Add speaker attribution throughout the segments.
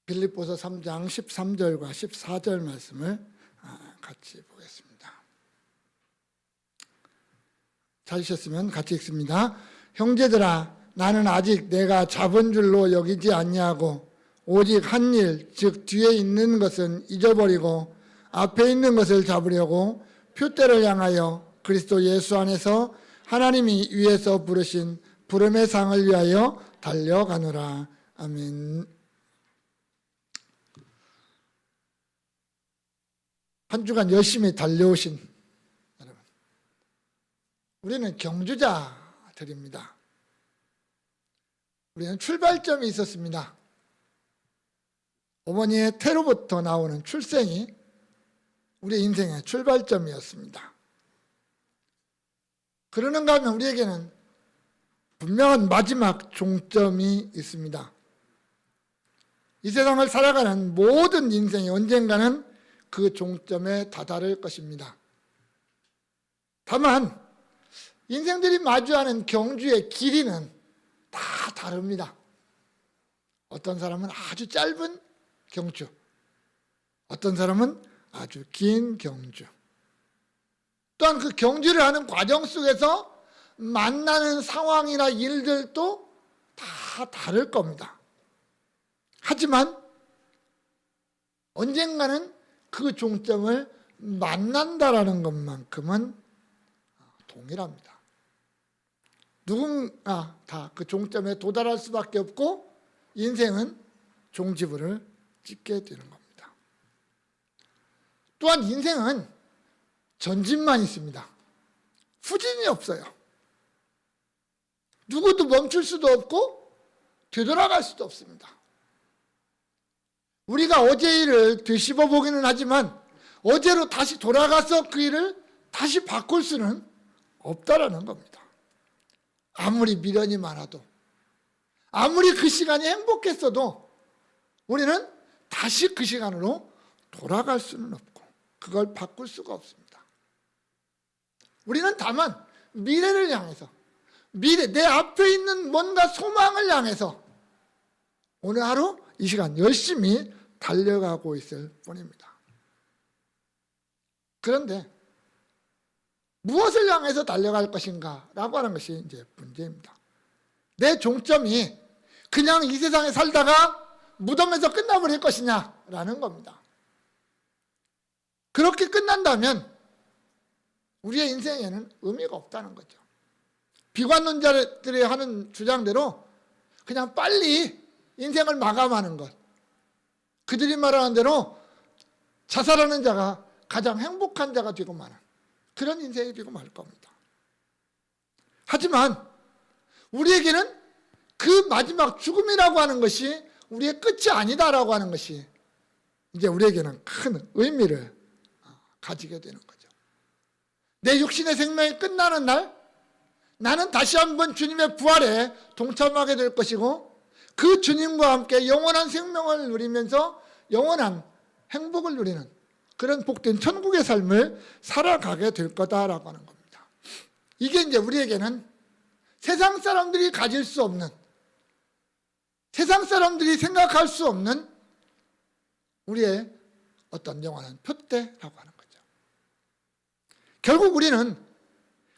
Speaker 1: 빌립보서 3장 13절과 14절 말씀을 같이 보겠습니다. 찾으셨으면 같이 읽습니다. 형제들아, 나는 아직 내가 잡은 줄로 여기지 아니하고 오직 한 일, 즉 뒤에 있는 것은 잊어버리고 앞에 있는 것을 잡으려고 표대를 향하여 그리스도 예수 안에서 하나님이 위에서 부르신 부름의 상을 위하여 달려가노라. 아멘. 한 주간 열심히 달려오신 여러분, 우리는 경주자들입니다. 우리는 출발점이 있었습니다. 어머니의 태로부터 나오는 출생이 우리의 인생의 출발점이었습니다. 그러는가 하면 우리에게는 분명한 마지막 종점이 있습니다. 이 세상을 살아가는 모든 인생이 언젠가는 그 종점에 다다를 것입니다. 다만 인생들이 마주하는 경주의 길이는 다 다릅니다. 어떤 사람은 아주 짧은 경주, 어떤 사람은 아주 긴 경주. 또한 그 경주를 하는 과정 속에서 만나는 상황이나 일들도 다 다를 겁니다. 하지만 언젠가는 그 종점을 만난다라는 것만큼은 동일합니다. 누군가 다 그 종점에 도달할 수밖에 없고 인생은 종지부를 찍게 되는 겁니다. 또한 인생은 전진만 있습니다. 후진이 없어요. 누구도 멈출 수도 없고 되돌아갈 수도 없습니다. 우리가 어제 일을 되씹어 보기는 하지만 어제로 다시 돌아가서 그 일을 다시 바꿀 수는 없다라는 겁니다. 아무리 미련이 많아도, 아무리 그 시간이 행복했어도 우리는 다시 그 시간으로 돌아갈 수는 없고 그걸 바꿀 수가 없습니다. 우리는 다만 미래를 향해서, 내 앞에 있는 뭔가 소망을 향해서 오늘 하루 이 시간 열심히 달려가고 있을 뿐입니다. 그런데 무엇을 향해서 달려갈 것인가 라고 하는 것이 이제 문제입니다. 내 종점이 그냥 이 세상에 살다가 무덤에서 끝나버릴 것이냐라는 겁니다. 그렇게 끝난다면 우리의 인생에는 의미가 없다는 거죠. 비관론자들이 하는 주장대로 그냥 빨리 인생을 마감하는 것, 그들이 말하는 대로 자살하는 자가 가장 행복한 자가 되고 마는 그런 인생이 되고 말 겁니다. 하지만 우리에게는 그 마지막 죽음이라고 하는 것이 우리의 끝이 아니다라고 하는 것이 이제 우리에게는 큰 의미를 가지게 되는 거죠. 내 육신의 생명이 끝나는 날 나는 다시 한번 주님의 부활에 동참하게 될 것이고 그 주님과 함께 영원한 생명을 누리면서 영원한 행복을 누리는 그런 복된 천국의 삶을 살아가게 될 거다라고 하는 겁니다. 이게 이제 우리에게는 세상 사람들이 가질 수 없는, 세상 사람들이 생각할 수 없는 우리의 어떤 영원한 표대라고 하는 거죠. 결국 우리는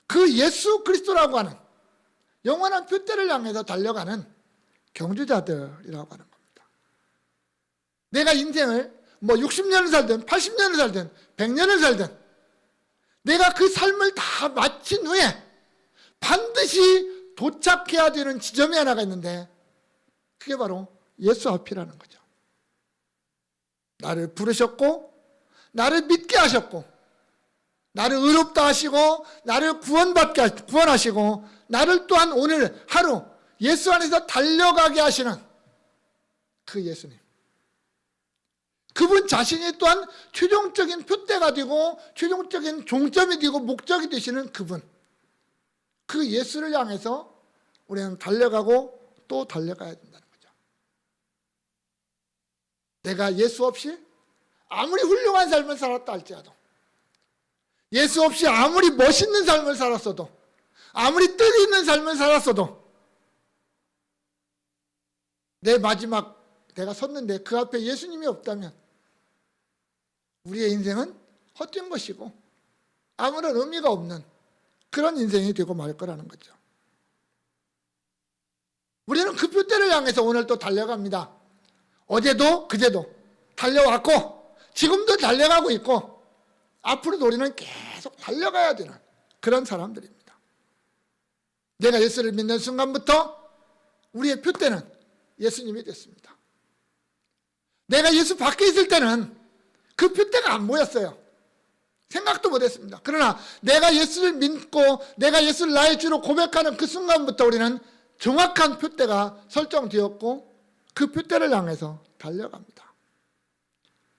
Speaker 1: 그 예수 그리스도라고 하는 영원한 표대를 향해서 달려가는 경주자들이라고 하는 겁니다. 내가 인생을 60년을 살든 80년을 살든 100년을 살든 내가 그 삶을 다 마친 후에 반드시 도착해야 되는 지점이 하나가 있는데 그게 바로 예수 앞이라는 거죠. 나를 부르셨고 나를 믿게 하셨고 나를 의롭다 하시고 나를 구원하시고 나를 또한 오늘 하루 예수 안에서 달려가게 하시는 그 예수님, 그분 자신이 또한 최종적인 표대가 되고 최종적인 종점이 되고 목적이 되시는 그분, 그 예수를 향해서 우리는 달려가고 또 달려가야 된다는 거죠. 내가 예수 없이 아무리 훌륭한 삶을 살았다 할지라도, 예수 없이 아무리 멋있는 삶을 살았어도, 아무리 뜻이 있는 삶을 살았어도 내 마지막 내가 섰는데 그 앞에 예수님이 없다면 우리의 인생은 헛된 것이고 아무런 의미가 없는 그런 인생이 되고 말 거라는 거죠. 우리는 그 표대를 향해서 오늘 또 달려갑니다. 어제도 그제도 달려왔고 지금도 달려가고 있고 앞으로도 우리는 계속 달려가야 되는 그런 사람들입니다. 내가 예수를 믿는 순간부터 우리의 표대는 예수님이 됐습니다. 내가 예수 밖에 있을 때는 그 표대가 안 보였어요. 생각도 못했습니다. 그러나 내가 예수를 믿고 내가 예수를 나의 주로 고백하는 그 순간부터 우리는 정확한 표대가 설정되었고 그 표대를 향해서 달려갑니다.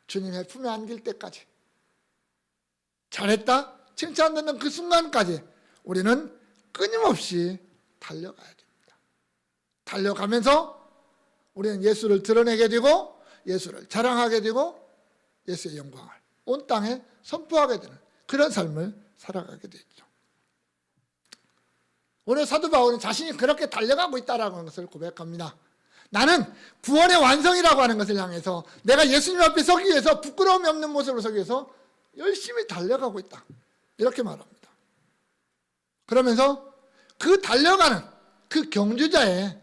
Speaker 1: 주님의 품에 안길 때까지, 잘했다 칭찬받는 그 순간까지 우리는 끊임없이 달려가야 됩니다. 달려가면서 우리는 예수를 드러내게 되고 예수를 자랑하게 되고 예수의 영광을 온 땅에 선포하게 되는 그런 삶을 살아가게 되죠. 오늘 사도 바울은 자신이 그렇게 달려가고 있다는 것을 고백합니다. 나는 구원의 완성이라고 하는 것을 향해서 내가 예수님 앞에 서기 위해서 부끄러움이 없는 모습으로 서기 위해서 열심히 달려가고 있다. 이렇게 말합니다. 그러면서 그 달려가는 그 경주자의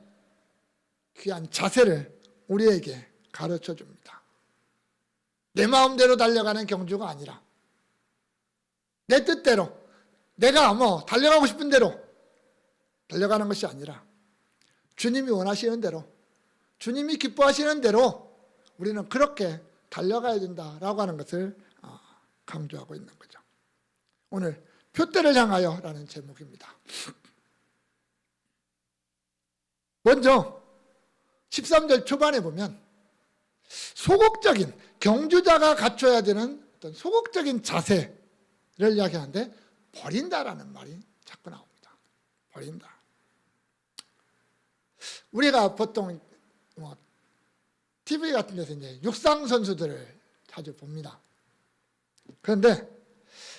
Speaker 1: 귀한 자세를 우리에게 가르쳐 줍니다. 내 마음대로 달려가는 경주가 아니라 내 뜻대로 내가 달려가고 싶은 대로 달려가는 것이 아니라 주님이 원하시는 대로 주님이 기뻐하시는 대로 우리는 그렇게 달려가야 된다라고 하는 것을 강조하고 있는 거죠. 오늘 표대를 향하여 라는 제목입니다. 먼저 13절 초반에 보면 소극적인 경주자가 갖춰야 되는 어떤 소극적인 자세를 이야기하는데 버린다라는 말이 자꾸 나옵니다. 버린다. 우리가 보통 TV 같은 데서 이제 육상 선수들을 자주 봅니다. 그런데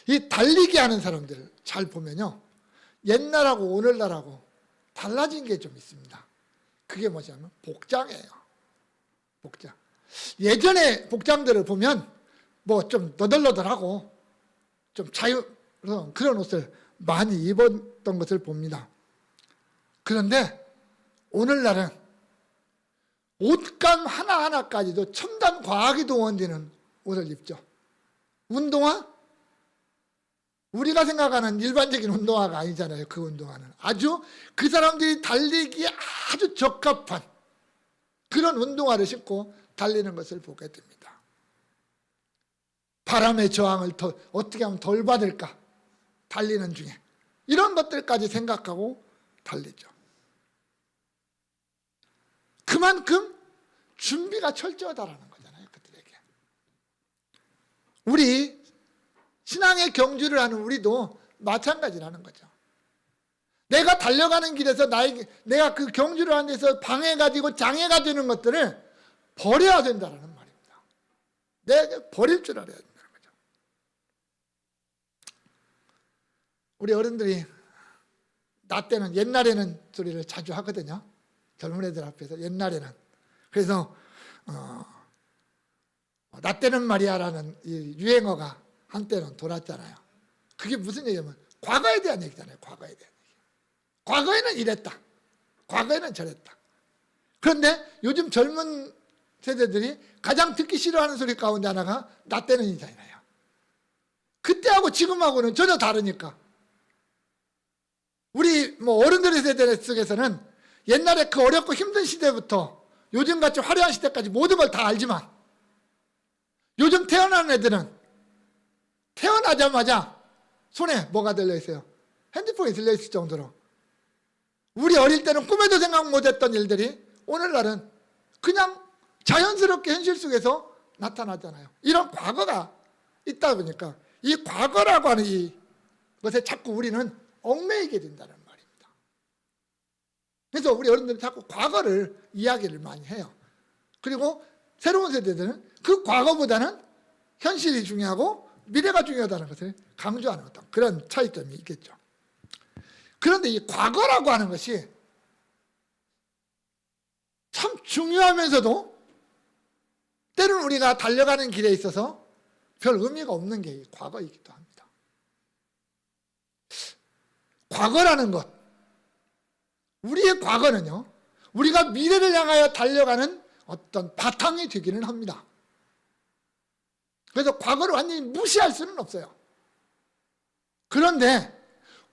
Speaker 1: 이 달리기 하는 사람들 잘 보면요, 옛날하고 오늘날하고 달라진 게 좀 있습니다. 그게 뭐냐면 복장이에요. 복장. 예전에 복장들을 보면 뭐 좀 너덜너덜하고 좀 자유로운 그런 옷을 많이 입었던 것을 봅니다. 그런데 오늘날은 옷감 하나하나까지도 첨단 과학이 동원되는 옷을 입죠. 운동화? 우리가 생각하는 일반적인 운동화가 아니잖아요. 그 운동화는 아주 그 사람들이 달리기에 아주 적합한 그런 운동화를 신고 달리는 것을 보게 됩니다. 바람의 저항을 어떻게 하면 덜 받을까? 달리는 중에 이런 것들까지 생각하고 달리죠. 그만큼 준비가 철저하다라는 거잖아요. 그들에게. 우리 신앙의 경주를 하는 우리도 마찬가지라는 거죠. 내가 달려가는 길에서 내가 그 경주를 하는 데서 방해가 되고 장애가 되는 것들을 버려야 된다는 말입니다. 내가 버릴 줄 알아야 된다는 거죠. 우리 어른들이 나 때는 옛날에는 소리를 자주 하거든요. 젊은 애들 앞에서 옛날에는. 그래서 나 때는 말이야라는 이 유행어가 한때는 돌았잖아요. 그게 무슨 얘기냐면 과거에 대한 얘기잖아요. 과거에 대한 얘기. 과거에는 이랬다. 과거에는 저랬다. 그런데 요즘 젊은 세대들이 가장 듣기 싫어하는 소리 가운데 하나가 나 때는 이잖아요. 그때하고 지금하고는 전혀 다르니까. 우리 어른들의 세대 속에서는 옛날에 그 어렵고 힘든 시대부터 요즘같이 화려한 시대까지 모든 걸 다 알지만 요즘 태어난 애들은 태어나자마자 손에 뭐가 들려있어요? 핸드폰이 들려있을 정도로 우리 어릴 때는 꿈에도 생각 못했던 일들이 오늘날은 그냥 자연스럽게 현실 속에서 나타나잖아요. 이런 과거가 있다 보니까 이 과거라고 하는 이것에 자꾸 우리는 얽매이게 된다는 말입니다. 그래서 우리 어른들은 자꾸 과거를 이야기를 많이 해요. 그리고 새로운 세대들은 그 과거보다는 현실이 중요하고 미래가 중요하다는 것을 강조하는 어떤 그런 차이점이 있겠죠. 그런데 이 과거라고 하는 것이 참 중요하면서도 때로는 우리가 달려가는 길에 있어서 별 의미가 없는 게 과거이기도 합니다. 과거라는 것, 우리의 과거는요, 우리가 미래를 향하여 달려가는 어떤 바탕이 되기는 합니다. 그래서 과거를 완전히 무시할 수는 없어요. 그런데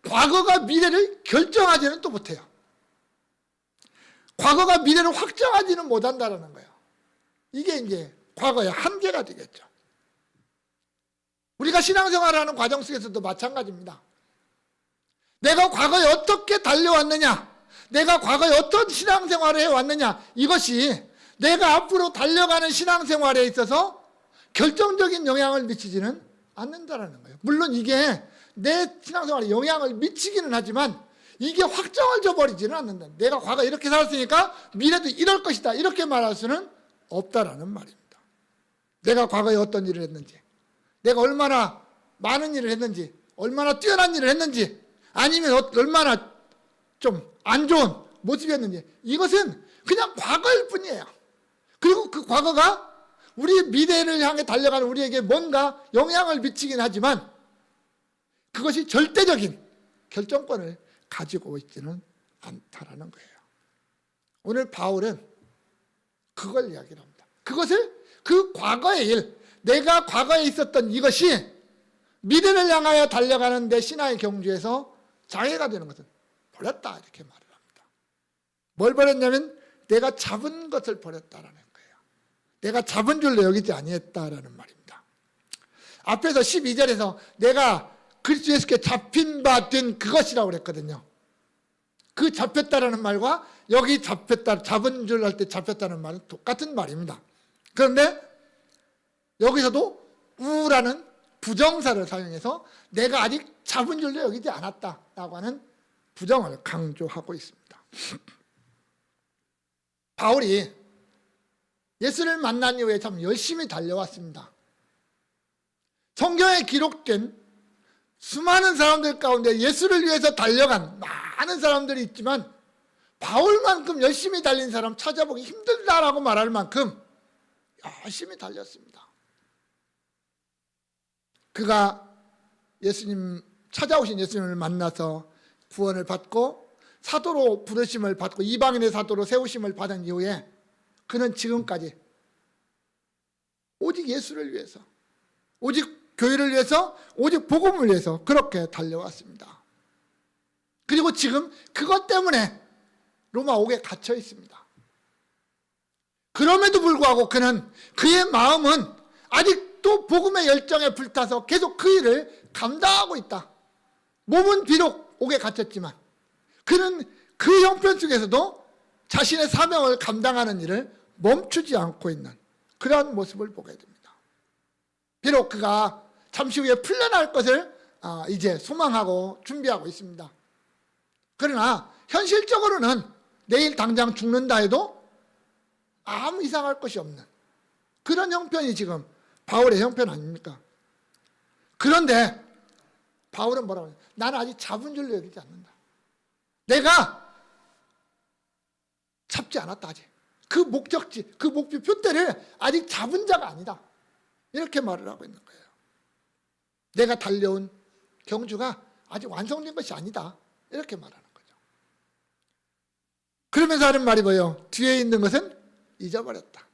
Speaker 1: 과거가 미래를 결정하지는 또 못해요. 과거가 미래를 확정하지는 못한다는 거예요. 이게 이제 과거의 한계가 되겠죠. 우리가 신앙생활하는 과정 속에서도 마찬가지입니다. 내가 과거에 어떻게 달려왔느냐, 내가 과거에 어떤 신앙생활을 해왔느냐, 이것이 내가 앞으로 달려가는 신앙생활에 있어서 결정적인 영향을 미치지는 않는다는 거예요. 물론 이게 내 신앙생활에 영향을 미치기는 하지만 이게 확정을 줘버리지는 않는다. 내가 과거에 이렇게 살았으니까 미래도 이럴 것이다, 이렇게 말할 수는 없다라는 말입니다. 내가 과거에 어떤 일을 했는지, 내가 얼마나 많은 일을 했는지, 얼마나 뛰어난 일을 했는지, 아니면 얼마나 좀 안 좋은 모습이었는지, 이것은 그냥 과거일 뿐이에요. 그리고 그 과거가 우리 미래를 향해 달려가는 우리에게 뭔가 영향을 미치긴 하지만 그것이 절대적인 결정권을 가지고 있지는 않다라는 거예요. 오늘 바울은 그걸 이야기를 합니다. 그것을, 그 과거의 일, 내가 과거에 있었던 이것이 미래를 향하여 달려가는 내 신앙의 경주에서 장애가 되는 것은 버렸다, 이렇게 말을 합니다. 뭘 버렸냐면 내가 잡은 것을 버렸다라는 거예요. 내가 잡은 줄로 여기지 아니했다라는 말입니다. 앞에서 12절에서 내가 그리스도 예수께 잡힌 바 된 그것이라고 그랬거든요. 그 잡혔다라는 말과 여기 잡혔다, 잡은 줄 할 때 잡혔다는 말은 똑같은 말입니다. 그런데 여기서도 우라는 부정사를 사용해서 내가 아직 잡은 줄로 여기지 않았다라고 하는 부정을 강조하고 있습니다. 바울이 예수를 만난 이후에 참 열심히 달려왔습니다. 성경에 기록된 수많은 사람들 가운데 예수를 위해서 달려간 많은 사람들이 있지만 바울만큼 열심히 달린 사람 찾아보기 힘들다라고 말할 만큼 열심히 달렸습니다. 그가 찾아오신 예수님을 만나서 구원을 받고 사도로 부르심을 받고 이방인의 사도로 세우심을 받은 이후에 그는 지금까지 오직 예수를 위해서, 오직 교회를 위해서, 오직 복음을 위해서 그렇게 달려왔습니다. 그리고 지금 그것 때문에 로마 옥에 갇혀 있습니다. 그럼에도 불구하고 그는, 그의 마음은 아직도 복음의 열정에 불타서 계속 그 일을 감당하고 있다. 몸은 비록 옥에 갇혔지만 그는 그 형편 속에서도 자신의 사명을 감당하는 일을 멈추지 않고 있는 그러한 모습을 보게 됩니다. 비록 그가 잠시 후에 풀려날 것을 이제 소망하고 준비하고 있습니다. 그러나 현실적으로는 내일 당장 죽는다 해도 아무 이상할 것이 없는 그런 형편이 지금 바울의 형편 아닙니까? 그런데 바울은 뭐라고 해요? 나는 아직 잡은 줄로 여기지 않는다. 내가 잡지 않았다, 아직. 그 목적지, 그 목표 표대를 아직 잡은 자가 아니다. 이렇게 말을 하고 있는 거예요. 내가 달려온 경주가 아직 완성된 것이 아니다. 이렇게 말하는 거죠. 그러면서 하는 말이 뭐예요? 뒤에 있는 것은 잊어버렸다.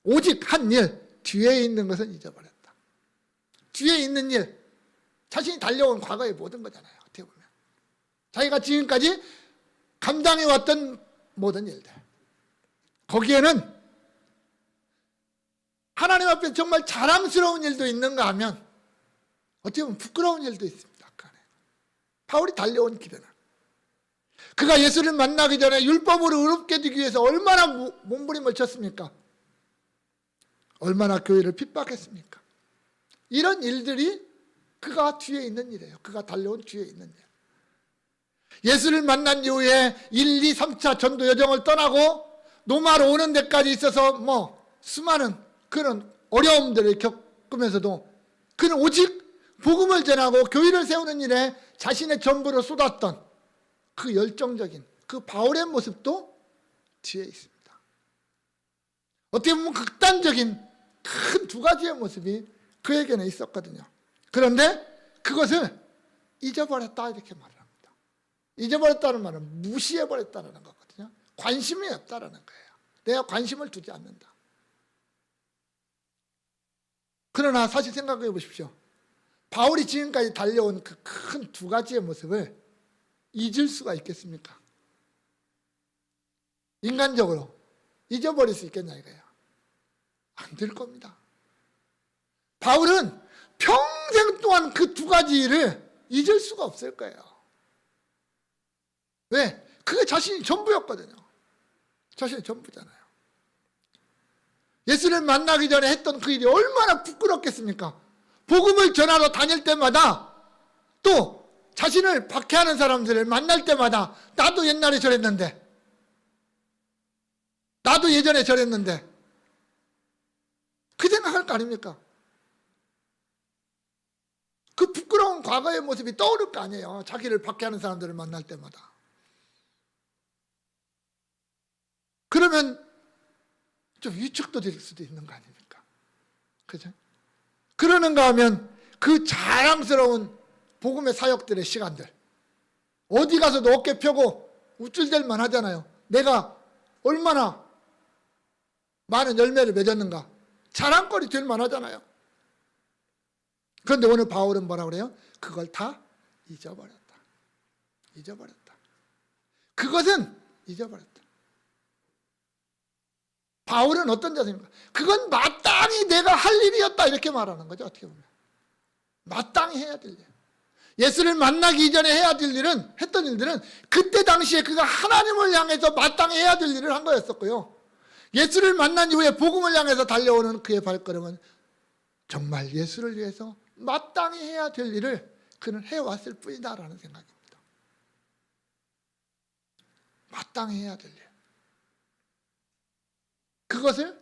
Speaker 1: 오직 한 일, 뒤에 있는 것은 잊어버렸다. 뒤에 있는 일, 자신이 달려온 과거의 모든 거잖아요. 어떻게 보면 자기가 지금까지 감당해왔던 모든 일들, 거기에는 하나님 앞에 정말 자랑스러운 일도 있는가 하면 어떻게 보면 부끄러운 일도 있습니다. 그 안에. 바울이 달려온 길에는 그가 예수를 만나기 전에 율법으로 의롭게 되기 위해서 얼마나 몸부림을 쳤습니까? 얼마나 교회를 핍박했습니까? 이런 일들이 그가 뒤에 있는 일이에요. 그가 달려온 뒤에 있는 일. 예수를 만난 이후에 1, 2, 3차 전도 여정을 떠나고 노마로 오는 데까지 있어서 수많은 그런 어려움들을 겪으면서도 그는 오직 복음을 전하고 교회를 세우는 일에 자신의 전부를 쏟았던 그 열정적인 그 바울의 모습도 뒤에 있습니다. 어떻게 보면 극단적인 큰 두 가지의 모습이 그에게는 있었거든요. 그런데 그것을 잊어버렸다 이렇게 말을 합니다. 잊어버렸다는 말은 무시해버렸다는 거거든요. 관심이 없다라는 거예요. 내가 관심을 두지 않는다. 그러나 사실 생각해 보십시오. 바울이 지금까지 달려온 그 큰 두 가지의 모습을 잊을 수가 있겠습니까? 인간적으로 잊어버릴 수 있겠냐 이거예요. 안 될 겁니다. 바울은 평생 동안 그 두 가지 일을 잊을 수가 없을 거예요. 왜? 그게 자신이 전부였거든요. 자신이 전부잖아요. 예수를 만나기 전에 했던 그 일이 얼마나 부끄럽겠습니까? 복음을 전하러 다닐 때마다 또 자신을 박해하는 사람들을 만날 때마다 나도 옛날에 저랬는데, 나도 예전에 저랬는데, 그 생각할 거 아닙니까? 그 부끄러운 과거의 모습이 떠오를 거 아니에요. 자기를 박해하는 사람들을 만날 때마다. 그러면 좀 위축도 될 수도 있는 거 아닙니까? 그죠? 그러는가 하면 그 자랑스러운 복음의 사역들의 시간들, 어디 가서도 어깨 펴고 우쭐댈 만하잖아요. 내가 얼마나 많은 열매를 맺었는가 자랑거리 될 만하잖아요. 그런데 오늘 바울은 뭐라 그래요? 그걸 다 잊어버렸다. 잊어버렸다. 그것은 잊어버렸다. 바울은 어떤 자세입니까? 그건 마땅히 내가 할 일이었다 이렇게 말하는 거죠. 어떻게 보면 마땅히 해야 될 일, 예수를 만나기 이전에 해야 될 일은, 했던 일들은 그때 당시에 그가 하나님을 향해서 마땅히 해야 될 일을 한 거였었고요. 예수를 만난 이후에 복음을 향해서 달려오는 그의 발걸음은 정말 예수를 위해서 마땅히 해야 될 일을 그는 해왔을 뿐이다라는 생각입니다. 마땅히 해야 될 일, 그것을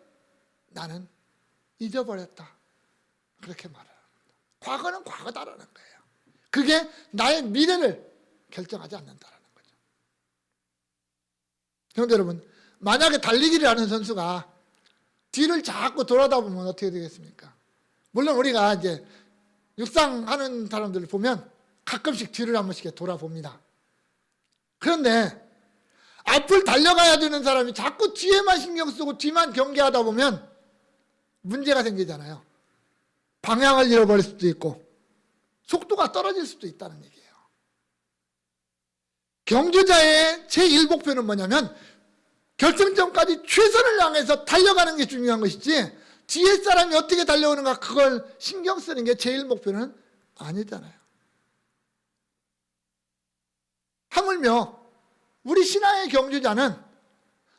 Speaker 1: 나는 잊어버렸다 그렇게 말합니다. 과거는 과거다라는 거예요. 그게 나의 미래를 결정하지 않는다라는 거죠. 형제 여러분, 만약에 달리기를 하는 선수가 뒤를 자꾸 돌아다 보면 어떻게 되겠습니까? 물론 우리가 이제 육상하는 사람들을 보면 가끔씩 뒤를 한 번씩 돌아봅니다. 그런데 앞을 달려가야 되는 사람이 자꾸 뒤에만 신경 쓰고 뒤만 경계하다 보면 문제가 생기잖아요. 방향을 잃어버릴 수도 있고 속도가 떨어질 수도 있다는 얘기예요. 경주자의 제1목표는 뭐냐면 결승점까지 최선을 향해서 달려가는 게 중요한 것이지 뒤에 사람이 어떻게 달려오는가 그걸 신경 쓰는 게 제1목표는 아니잖아요. 하물며 우리 신앙의 경주자는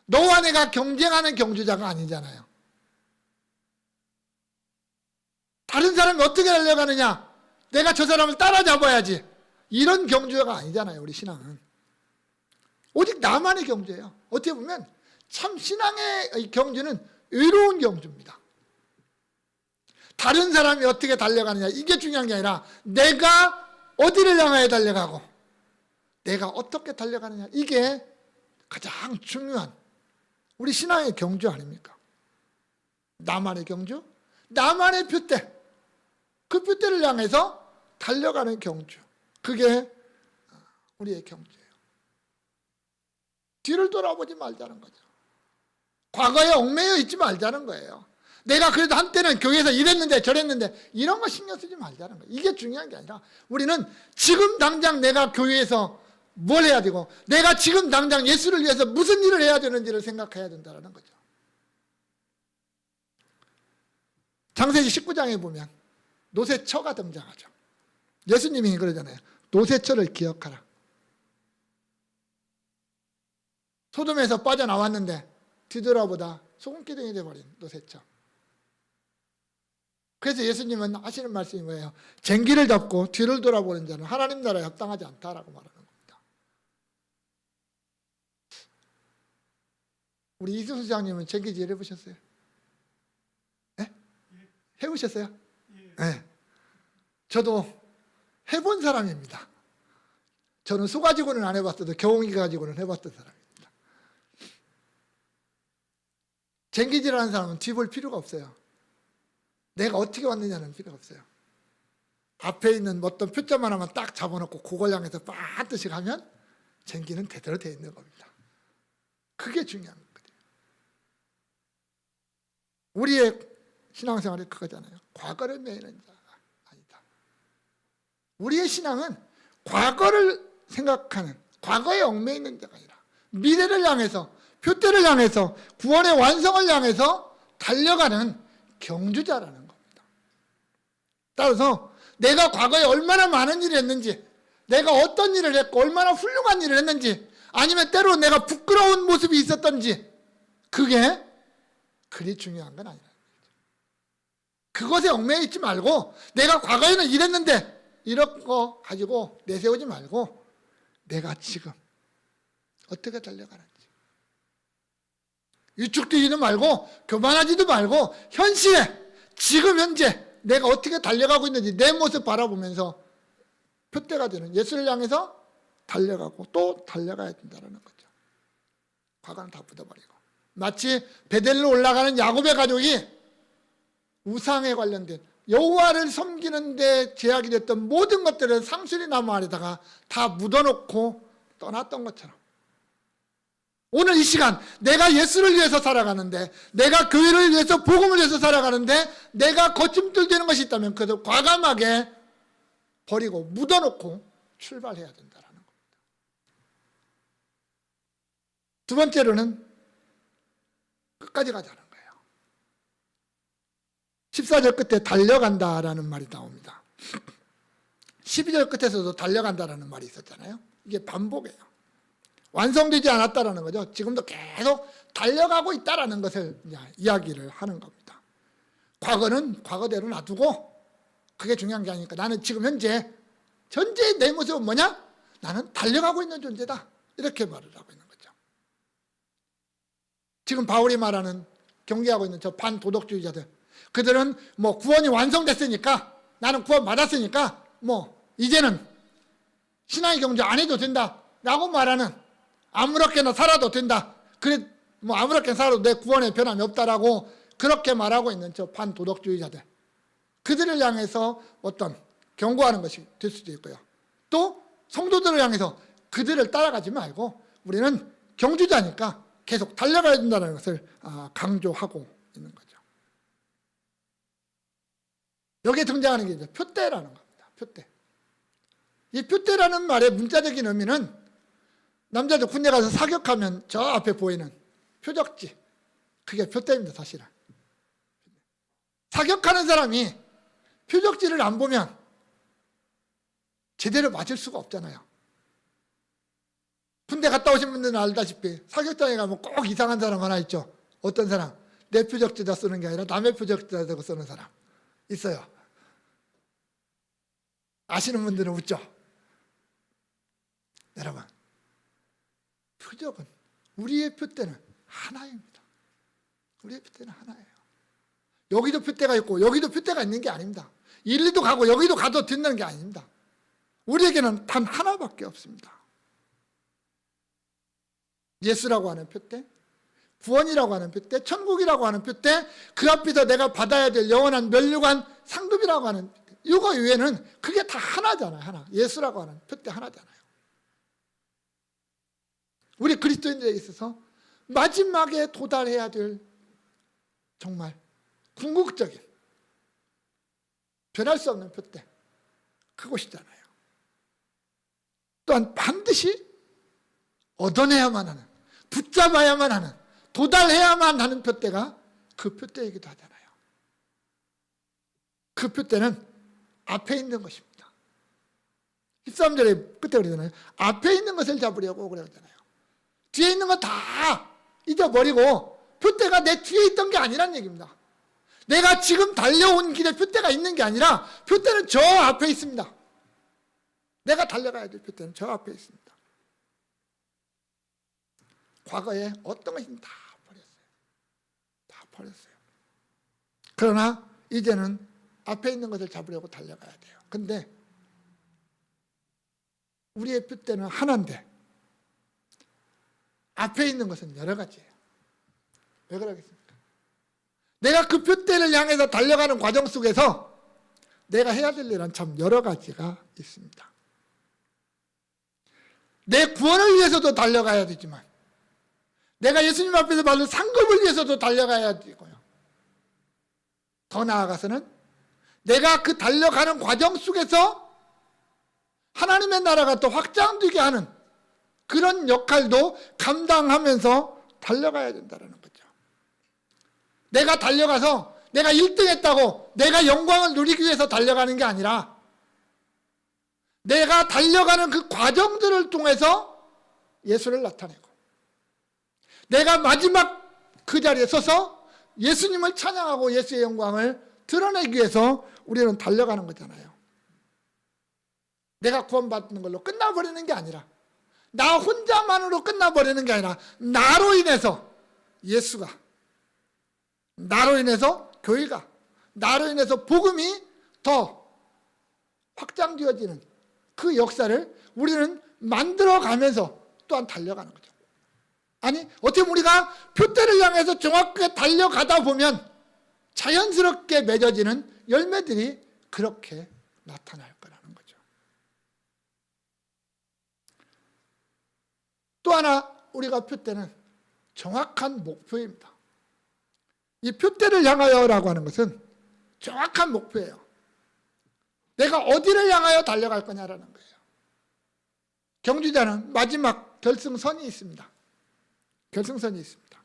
Speaker 1: 너와 내가 경쟁하는 경주자가 아니잖아요. 다른 사람이 어떻게 달려가느냐, 내가 저 사람을 따라잡아야지, 이런 경주자가 아니잖아요. 우리 신앙은 오직 나만의 경주예요. 어떻게 보면 참 신앙의 경주는 외로운 경주입니다. 다른 사람이 어떻게 달려가느냐 이게 중요한 게 아니라 내가 어디를 향하여 달려가고 내가 어떻게 달려가느냐, 이게 가장 중요한 우리 신앙의 경주 아닙니까? 나만의 경주, 나만의 표대, 그 표대를 향해서 달려가는 경주, 그게 우리의 경주예요. 뒤를 돌아보지 말자는 거죠. 과거에 얽매여 있지 말자는 거예요. 내가 그래도 한때는 교회에서 이랬는데 저랬는데 이런 거 신경 쓰지 말자는 거예요. 이게 중요한 게 아니라 우리는 지금 당장 내가 교회에서 뭘 해야 되고 내가 지금 당장 예수를 위해서 무슨 일을 해야 되는지를 생각해야 된다는 거죠. 창세기 19장에 보면 노새처가 등장하죠. 예수님이 그러잖아요. 노새처를 기억하라. 소돔에서 빠져나왔는데 뒤돌아보다 소금기둥이 되어버린 노새처. 그래서 예수님은 하시는 말씀이 뭐예요? 쟁기를 잡고 뒤를 돌아보는 자는 하나님 나라에 합당하지 않다라고 말하는 겁니다. 우리 이수 수장님은 쟁기질 해보셨어요? 네? 해보셨어요? 네. 저도 해본 사람입니다. 저는 소 가지고는 안 해봤어도 경운기 가지고는 해봤던 사람입니다. 쟁기질하는 사람은 뒤볼 필요가 없어요. 내가 어떻게 왔느냐는 필요가 없어요. 앞에 있는 어떤 표점 하나만 딱 잡아놓고 그걸 향해서 반드시 가면 쟁기는 제대로 되어 있는 겁니다. 그게 중요한 거거든요. 우리의 신앙생활이 그거잖아요. 과거를 매이는 자가 아니다. 우리의 신앙은 과거를 생각하는, 과거에 얽매여 있는 자가 아니라 미래를 향해서, 표대를 향해서, 구원의 완성을 향해서 달려가는 경주자라는 겁니다. 따라서 내가 과거에 얼마나 많은 일을 했는지, 내가 어떤 일을 했고 얼마나 훌륭한 일을 했는지, 아니면 때로 내가 부끄러운 모습이 있었던지, 그게 그리 중요한 건 아니라는 거죠. 그것에 얽매여 있지 말고 내가 과거에는 이랬는데 이런 거 가지고 내세우지 말고 내가 지금 어떻게 달려가는지, 위축되지도 말고 교만하지도 말고 현실에 지금 현재 내가 어떻게 달려가고 있는지 내 모습 바라보면서 표대가 되는 예수를 향해서 달려가고 또 달려가야 된다는 거죠. 과거는 다 묻어버리고, 마치 베델로 올라가는 야곱의 가족이 우상에 관련된 여호와를 섬기는 데 제약이 됐던 모든 것들을 상수리 나무 아래다가 다 묻어놓고 떠났던 것처럼, 오늘 이 시간 내가 예수를 위해서 살아가는데, 내가 교회를 위해서, 복음을 위해서 살아가는데 내가 거침돌 되는 것이 있다면 그것을 과감하게 버리고 묻어놓고 출발해야 된다는 겁니다. 두 번째로는 끝까지 가자는 거예요. 14절 끝에 달려간다라는 말이 나옵니다. 12절 끝에서도 달려간다라는 말이 있었잖아요. 이게 반복이에요. 완성되지 않았다라는 거죠. 지금도 계속 달려가고 있다라는 것을 이야기를 하는 겁니다. 과거는 과거대로 놔두고 그게 중요한 게 아니니까 나는 지금 현재의 내 모습은 뭐냐? 나는 달려가고 있는 존재다. 이렇게 말을 하고 있는 거죠. 지금 바울이 말하는, 경계하고 있는 저 반도덕주의자들, 그들은 뭐 구원이 완성됐으니까, 나는 구원 받았으니까 뭐 이제는 신앙의 경주 안 해도 된다 라고 말하는, 아무렇게나 살아도 된다, 그래 뭐 아무렇게나 살아도 내 구원에 변함이 없다라고 그렇게 말하고 있는 저 반도덕주의자들, 그들을 향해서 어떤 경고하는 것이 될 수도 있고요. 또 성도들을 향해서 그들을 따라가지 말고 우리는 경주자니까 계속 달려가야 된다는 것을 강조하고 있는 거죠. 여기에 등장하는 게 이제 표대라는 겁니다. 표대. 이 표대라는 말의 문자적인 의미는 남자들 군대 가서 사격하면 저 앞에 보이는 표적지, 그게 표대입니다. 사실은 사격하는 사람이 표적지를 안 보면 제대로 맞을 수가 없잖아요. 군대 갔다 오신 분들은 알다시피 사격장에 가면 꼭 이상한 사람 하나 있죠. 어떤 사람? 내 표적지다 쓰는 게 아니라 남의 표적지다 대고 쓰는 사람 있어요. 아시는 분들은 웃죠. 여러분, 표적은, 우리의 표대는 하나입니다. 우리의 표대는 하나예요. 여기도 표대가 있고 여기도 표대가 있는 게 아닙니다. 이리도 가고 여기도 가도 된다는 게 아닙니다. 우리에게는 단 하나밖에 없습니다. 예수라고 하는 표대, 구원이라고 하는 표대, 천국이라고 하는 표대, 그 앞에서 내가 받아야 될 영원한 면류관 상급이라고 하는 표대, 이거 이외에는 그게 다 하나잖아요. 하나. 예수라고 하는 표대 하나잖아요. 우리 그리스도인들에 있어서 마지막에 도달해야 될 정말 궁극적인, 변할 수 없는 표대, 그것이잖아요. 또한 반드시 얻어내야만 하는, 붙잡아야만 하는, 도달해야만 하는 표대가 그 표대이기도 하잖아요. 그 표대는 앞에 있는 것입니다. 13절에 끝에 그러잖아요. 앞에 있는 것을 잡으려고 그러잖아요. 뒤에 있는 건 다 잊어버리고 표대가 내 뒤에 있던 게 아니란 얘기입니다. 내가 지금 달려온 길에 표대가 있는 게 아니라 표대는 저 앞에 있습니다. 내가 달려가야 될 표대는 저 앞에 있습니다. 과거에 어떤 것이든 다 버렸어요. 다 버렸어요. 그러나 이제는 앞에 있는 것을 잡으려고 달려가야 돼요. 근데 우리의 표대는 하나인데 앞에 있는 것은 여러 가지예요. 왜 그러겠습니까? 내가 그 표대를 향해서 달려가는 과정 속에서 내가 해야 될 일은 참 여러 가지가 있습니다. 내 구원을 위해서도 달려가야 되지만 내가 예수님 앞에서 받을 상급을 위해서도 달려가야 되고요. 더 나아가서는 내가 그 달려가는 과정 속에서 하나님의 나라가 또 확장되게 하는 그런 역할도 감당하면서 달려가야 된다는 거죠. 내가 달려가서 내가 1등 했다고 내가 영광을 누리기 위해서 달려가는 게 아니라 내가 달려가는 그 과정들을 통해서 예수를 나타내고 내가 마지막 그 자리에 서서 예수님을 찬양하고 예수의 영광을 드러내기 위해서 우리는 달려가는 거잖아요. 내가 구원받는 걸로 끝나버리는 게 아니라 나 혼자만으로 끝나버리는 게 아니라 나로 인해서 예수가, 나로 인해서 교회가, 나로 인해서 복음이 더 확장되어지는 그 역사를 우리는 만들어가면서 또한 달려가는 거죠. 아니 어떻게 보면 우리가 표대를 향해서 정확하게 달려가다 보면 자연스럽게 맺어지는 열매들이 그렇게 나타날 거라는 거죠. 또 하나 우리가 표대는 정확한 목표입니다. 이 표대를 향하여라고 하는 것은 정확한 목표예요. 내가 어디를 향하여 달려갈 거냐라는 거예요. 경주자는 마지막 결승선이 있습니다. 결승선이 있습니다.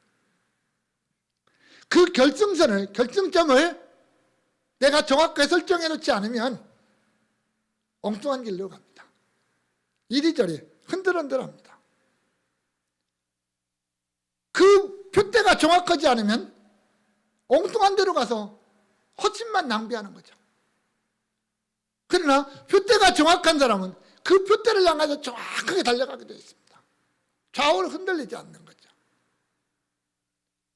Speaker 1: 그 결승점을 내가 정확하게 설정해 놓지 않으면 엉뚱한 길로 갑니다. 이리저리 흔들흔들합니다. 그 표대가 정확하지 않으면 엉뚱한 데로 가서 헛짓만 낭비하는 거죠. 그러나 표대가 정확한 사람은 그 표대를 향해서 정확하게 달려가게 되어 있습니다. 좌우를 흔들리지 않는 거죠.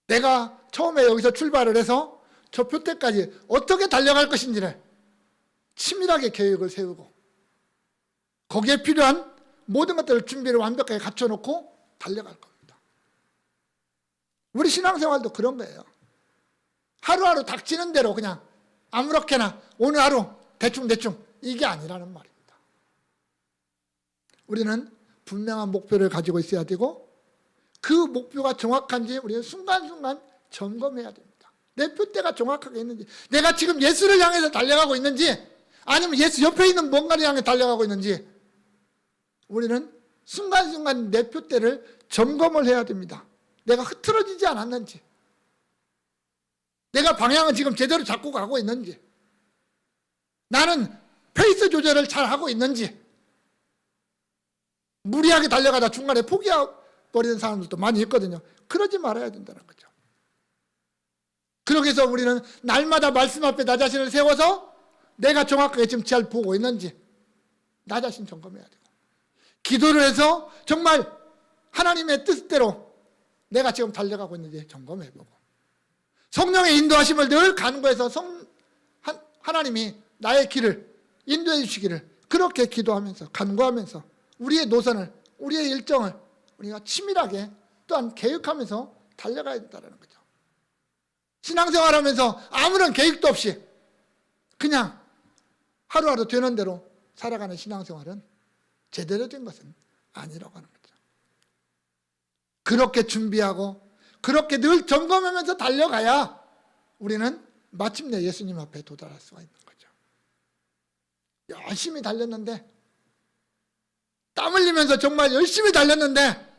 Speaker 1: 내가 처음에 여기서 출발을 해서 저 표대까지 어떻게 달려갈 것인지를 치밀하게 계획을 세우고 거기에 필요한 모든 것들을 준비를 완벽하게 갖춰놓고 달려갈 겁니다. 우리 신앙생활도 그런 거예요. 하루하루 닥치는 대로 그냥 아무렇게나 오늘 하루 대충 이게 아니라는 말입니다. 우리는 분명한 목표를 가지고 있어야 되고 그 목표가 정확한지 우리는 순간순간 점검해야 됩니다. 내 표대가 정확하게 있는지, 내가 지금 예수를 향해서 달려가고 있는지 아니면 예수 옆에 있는 뭔가를 향해 달려가고 있는지 우리는 순간순간 내 표대를 점검을 해야 됩니다. 내가 흐트러지지 않았는지, 내가 방향을 지금 제대로 잡고 가고 있는지, 나는 페이스 조절을 잘 하고 있는지, 무리하게 달려가다 중간에 포기해버리는 사람들도 많이 있거든요. 그러지 말아야 된다는 거죠. 그러기 위해서 우리는 날마다 말씀 앞에 나 자신을 세워서 내가 정확하게 지금 잘 보고 있는지 나 자신 점검해야 되고, 기도를 해서 정말 하나님의 뜻대로 내가 지금 달려가고 있는지 점검해보고, 성령의 인도하심을 늘 간구해서 하나님이 나의 길을 인도해 주시기를 그렇게 기도하면서 간구하면서 우리의 노선을, 우리의 일정을 우리가 치밀하게 또한 계획하면서 달려가야 된다는 거죠. 신앙생활하면서 아무런 계획도 없이 그냥 하루하루 되는 대로 살아가는 신앙생활은 제대로 된 것은 아니라고 하는 거죠. 그렇게 준비하고 그렇게 늘 점검하면서 달려가야 우리는 마침내 예수님 앞에 도달할 수가 있는 거죠. 열심히 달렸는데, 땀 흘리면서 정말 열심히 달렸는데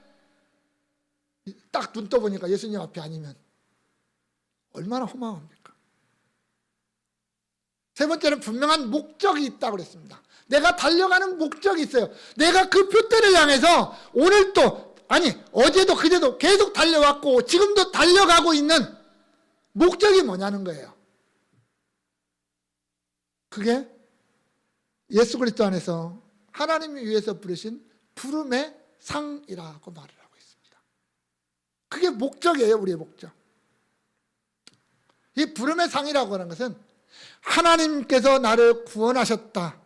Speaker 1: 딱 눈 떠보니까 예수님 앞에 아니면 얼마나 허망합니까? 세 번째는 분명한 목적이 있다고 그랬습니다. 내가 달려가는 목적이 있어요. 내가 그 표대를 향해서 오늘도, 아니 어제도 그제도 계속 달려왔고 지금도 달려가고 있는 목적이 뭐냐는 거예요. 그게 예수 그리스도 안에서 하나님이 위해서 부르신 부름의 상이라고 말을 하고 있습니다. 그게 목적이에요. 우리의 목적. 이 부름의 상이라고 하는 것은 하나님께서 나를 구원하셨다,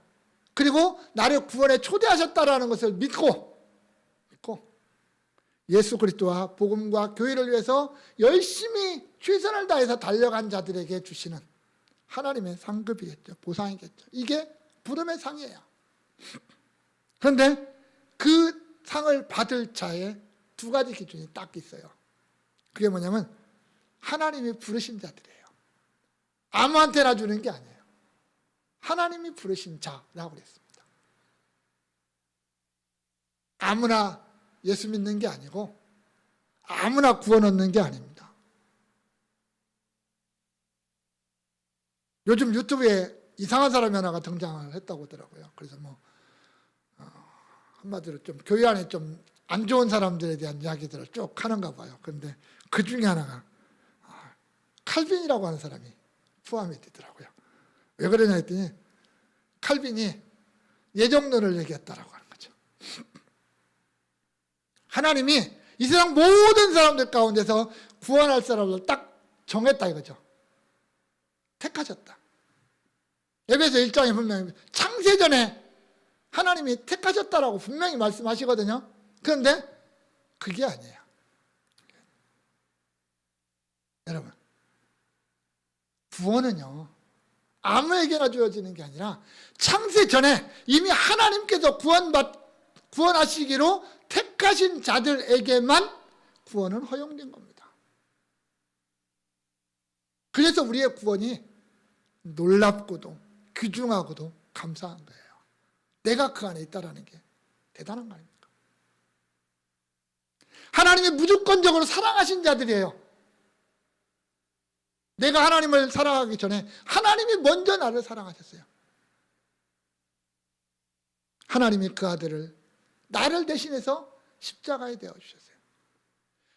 Speaker 1: 그리고 나를 구원에 초대하셨다라는 것을 믿고 예수 그리스도와 복음과 교회를 위해서 열심히 최선을 다해서 달려간 자들에게 주시는 하나님의 상급이겠죠. 보상이겠죠. 이게 부름의 상이에요. 그런데 그 상을 받을 자에 두 가지 기준이 딱 있어요. 그게 뭐냐면 하나님이 부르신 자들이에요. 아무한테나 주는 게 아니에요. 하나님이 부르신 자라고 그랬습니다. 아무나 예수 믿는 게 아니고 아무나 구원 얻는 게 아닙니다. 요즘 유튜브에 이상한 사람이 하나가 등장을 했다고 하더라고요. 그래서 한마디로 좀 교회 안에 좀 안 좋은 사람들에 대한 이야기들을 쭉 하는가 봐요. 그런데 그 중에 하나가 칼빈이라고 하는 사람이 포함이 되더라고요. 왜 그러냐 했더니 칼빈이 예정론을 얘기했다라고 하는 거죠. 하나님이 이 세상 모든 사람들 가운데서 구원할 사람을 딱 정했다 이거죠. 택하셨다. 에베소 1장에 분명히 창세전에 하나님이 택하셨다라고 분명히 말씀하시거든요. 그런데 그게 아니에요. 여러분, 구원은요 아무에게나 주어지는 게 아니라 창세전에 이미 하나님께서 구원하시기로 택하신 자들에게만 구원은 허용된 겁니다. 그래서 우리의 구원이 놀랍고도 귀중하고도 감사한 거예요. 내가 그 안에 있다라는 게 대단한 거 아닙니까? 하나님이 무조건적으로 사랑하신 자들이에요. 내가 하나님을 사랑하기 전에 하나님이 먼저 나를 사랑하셨어요. 하나님이 그 아들을 나를 대신해서 십자가에 대어주셨어요.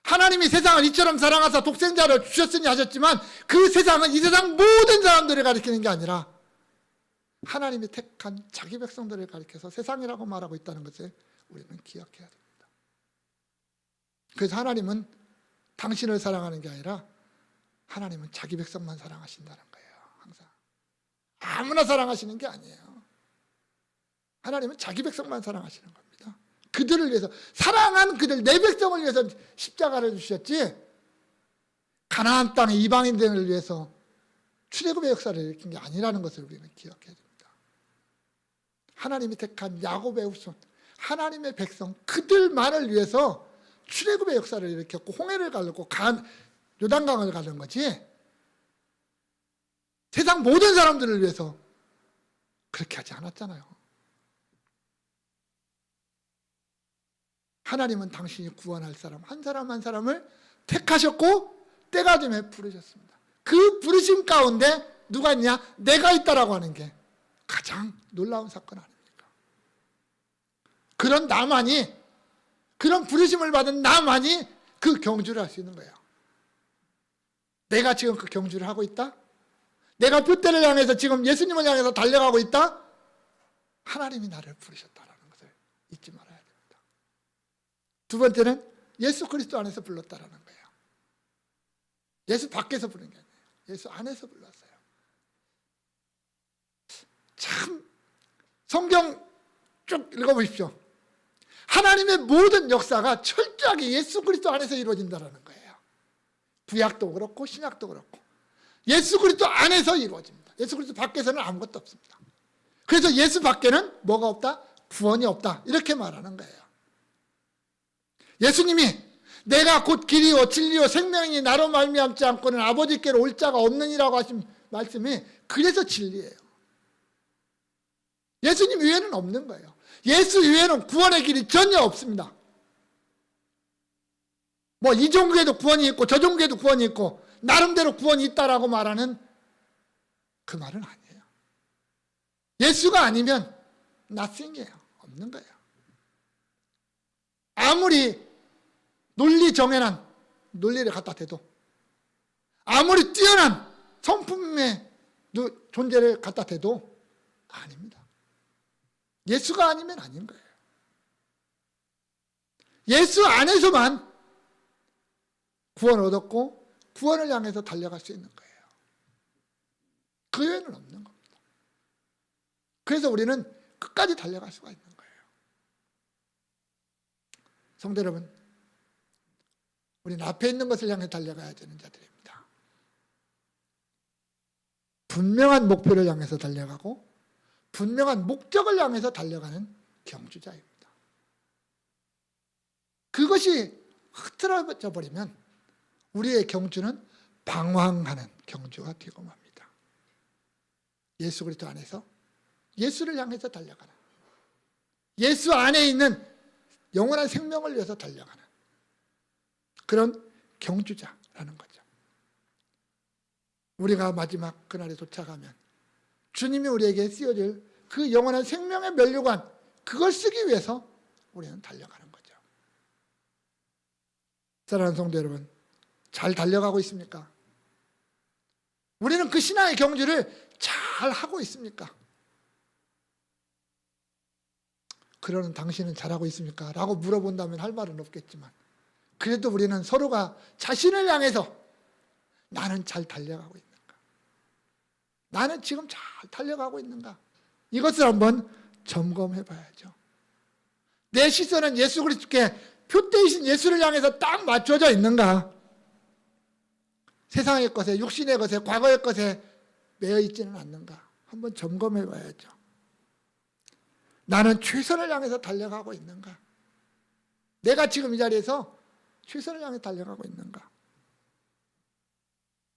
Speaker 1: 하나님이 세상을 이처럼 사랑하사 독생자를 주셨으니 하셨지만 그 세상은 이 세상 모든 사람들을 가리키는 게 아니라 하나님이 택한 자기 백성들을 가리켜서 세상이라고 말하고 있다는 것을 우리는 기억해야 됩니다. 그래서 하나님은 당신을 사랑하는 게 아니라 하나님은 자기 백성만 사랑하신다는 거예요. 항상 아무나 사랑하시는 게 아니에요. 하나님은 자기 백성만 사랑하시는 겁니다. 그들을 위해서 사랑한 그들 내 백성을 위해서 십자가를 주셨지 가나안 땅의 이방인들을 위해서 출애굽의 역사를 일으킨 게 아니라는 것을 우리는 기억해야 됩니다. 하나님이 택한 야곱의 후손 하나님의 백성 그들만을 위해서 출애굽의 역사를 일으켰고 홍해를 가르고 요단강을 가른 거지 세상 모든 사람들을 위해서 그렇게 하지 않았잖아요. 하나님은 당신이 구원할 사람 한 사람 한 사람을 택하셨고 때가 되면 부르셨습니다. 그 부르심 가운데 누가 있냐? 내가 있다라고 하는 게 가장 놀라운 사건 아닙니까? 그런 나만이 그런 부르심을 받은 나만이 그 경주를 할 수 있는 거예요. 내가 지금 그 경주를 하고 있다? 내가 둯대를 향해서 지금 예수님을 향해서 달려가고 있다? 하나님이 나를 부르셨다라는 것을 잊지 말아야 됩니다. 두 번째는 예수 그리스도 안에서 불렀다라는 거예요. 예수 밖에서 부른 게 아니에요. 예수 안에서 불렀어요. 참 성경 쭉 읽어보십시오. 하나님의 모든 역사가 철저하게 예수 그리스도 안에서 이루어진다는 거예요. 구약도 그렇고 신약도 그렇고 예수 그리스도 안에서 이루어집니다. 예수 그리스도 밖에서는 아무것도 없습니다. 그래서 예수 밖에는 뭐가 없다? 구원이 없다. 이렇게 말하는 거예요. 예수님이 내가 곧 길이요 진리요 생명이니 나로 말미암지 않고는 아버지께로 올 자가 없느니라고 하신 말씀이 그래서 진리예요. 예수님 외에는 없는 거예요. 예수 외에는 구원의 길이 전혀 없습니다. 뭐 이 종교에도 구원이 있고 저 종교에도 구원이 있고 나름대로 구원이 있다라고 말하는 그 말은 아니에요. 예수가 아니면 nothing이에요. 없는 거예요. 아무리 논리 정연한 논리를 갖다 대도 아무리 뛰어난 성품의 존재를 갖다 대도 아닙니다. 예수가 아니면 아닌 거예요. 예수 안에서만 구원을 얻었고 구원을 향해서 달려갈 수 있는 거예요. 그 외에는 없는 겁니다. 그래서 우리는 끝까지 달려갈 수가 있는 거예요. 성도 여러분, 우리는 앞에 있는 것을 향해 달려가야 되는 자들입니다. 분명한 목표를 향해서 달려가고 분명한 목적을 향해서 달려가는 경주자입니다. 그것이 흐트러져 버리면 우리의 경주는 방황하는 경주가 되고 맙니다. 예수 그리스도 안에서 예수를 향해서 달려가는, 예수 안에 있는 영원한 생명을 위해서 달려가는 그런 경주자라는 거죠. 우리가 마지막 그날에 도착하면 주님이 우리에게 씌워줄 그 영원한 생명의 면류관, 그걸 쓰기 위해서 우리는 달려가는 거죠. 사랑하는 성도 여러분, 잘 달려가고 있습니까? 우리는 그 신앙의 경주를 잘 하고 있습니까? 그러는 당신은 잘하고 있습니까? 라고 물어본다면 할 말은 없겠지만, 그래도 우리는 서로가 자신을 향해서 나는 잘 달려가고 있는가? 나는 지금 잘 달려가고 있는가? 이것을 한번 점검해 봐야죠. 내 시선은 예수 그리스도께 표대이신 예수를 향해서 딱 맞춰져 있는가? 세상의 것에, 육신의 것에, 과거의 것에 매여 있지는 않는가? 한번 점검해 봐야죠. 나는 최선을 향해서 달려가고 있는가? 내가 지금 이 자리에서 최선을 향해 달려가고 있는가?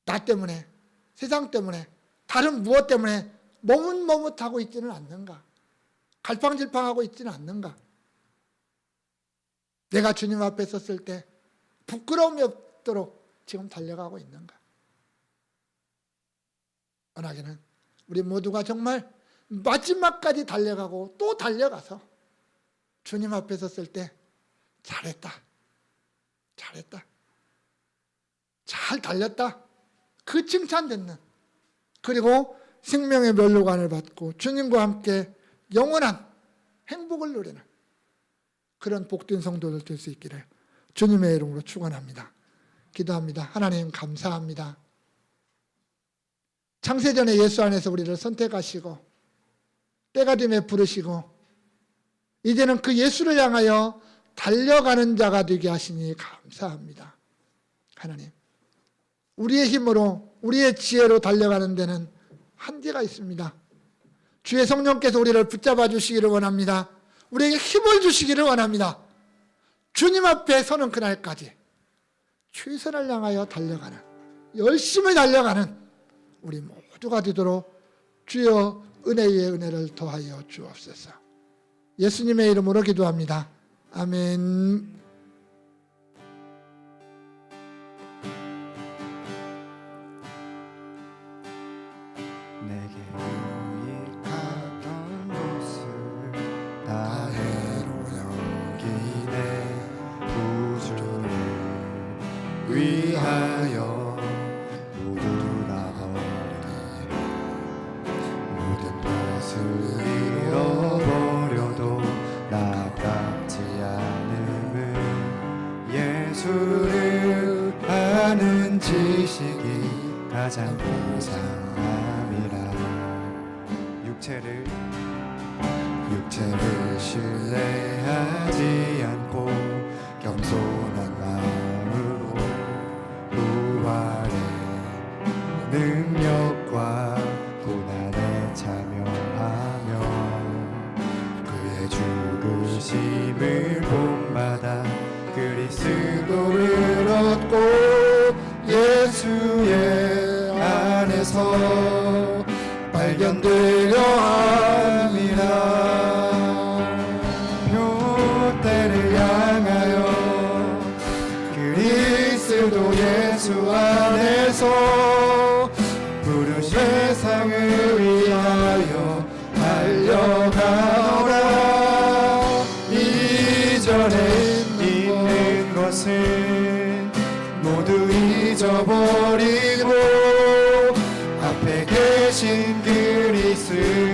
Speaker 1: 나 때문에, 세상 때문에, 다른 무엇 때문에 머뭇머뭇하고 있지는 않는가? 갈팡질팡하고 있지는 않는가? 내가 주님 앞에 섰을 때 부끄러움이 없도록 지금 달려가고 있는가? 원하기는 우리 모두가 정말 마지막까지 달려가고 또 달려가서 주님 앞에 섰을 때 잘했다, 잘했다, 잘 달렸다, 그 칭찬 듣는, 그리고 생명의 면류관을 받고 주님과 함께 영원한 행복을 누리는 그런 복된 성도들 될 수 있기를 주님의 이름으로 축원합니다. 기도합니다. 하나님 감사합니다. 창세전에 예수 안에서 우리를 선택하시고 때가 되면 부르시고 이제는 그 예수를 향하여 달려가는 자가 되게 하시니 감사합니다. 하나님, 우리의 힘으로 우리의 지혜로 달려가는 데는 한계가 있습니다. 주의 성령께서 우리를 붙잡아 주시기를 원합니다. 우리에게 힘을 주시기를 원합니다. 주님 앞에 서는 그날까지 최선을 향하여 달려가는, 열심히 달려가는 우리 모두가 되도록 주여 은혜 위에 은혜를 더하여 주옵소서. 예수님의 이름으로 기도합니다. 아멘.
Speaker 2: 내게 유익하던 것을 다 해로 여기네. 구주를 위하여 모두 다 버리네. 모든 것을 잃어버려도 나깝지 않음은 예수를 아는 지식이 가장 이상함이라. 육체를 신뢰하지 않고 겸손한 마음으로 부활의 능력과 고난에 참여하며 그의 죽으심을 본받아 그리스도를 얻고 예수의 안에서 발견되려 함이라. 표대를 향하여 그리스도 예수 안에서 부르신 세상을 위하여 달려가노라. 이전에 있는 것은 모두 잊어버리고 앞에 계신 그리스도께로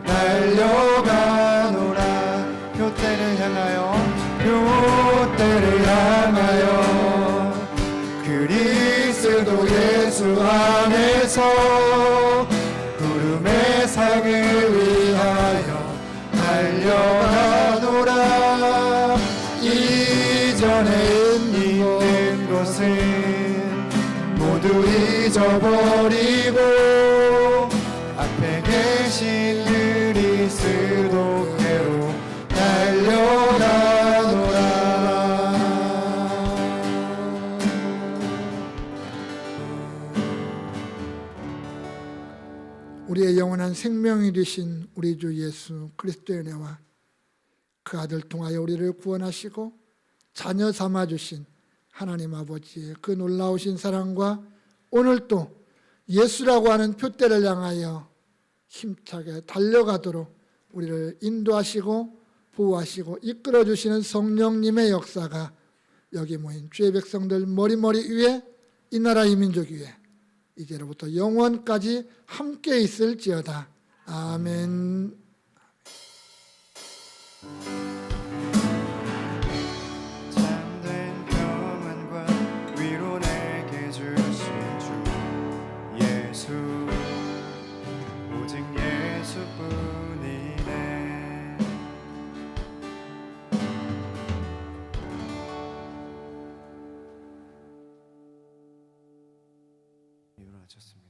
Speaker 2: 달려가노라. 표대를 향하여 그리스도 예수 안에서 구름의 상을 위하여 달려가노라. 이전에 있는 잊어버리고 앞에 계신 그리스도께로 달려가노라.
Speaker 1: 우리의 영원한 생명이 되신 우리 주 예수 그리스도의 은혜와 그 아들 통하여 우리를 구원하시고 자녀 삼아 주신 하나님 아버지의 그 놀라우신 사랑과 오늘 또 예수라고 하는 표대를 향하여 힘차게 달려가도록 우리를 인도하시고 보호하시고 이끌어 주시는 성령님의 역사가 여기 모인 주의 백성들 머리머리 위에 이 나라 이 민족 위에 이제로부터 영원까지 함께 있을지어다. 아멘.
Speaker 2: 참된 평안과 위로 내게 주신 주 예수, 오직 예수뿐이네. 일어나셨습니다.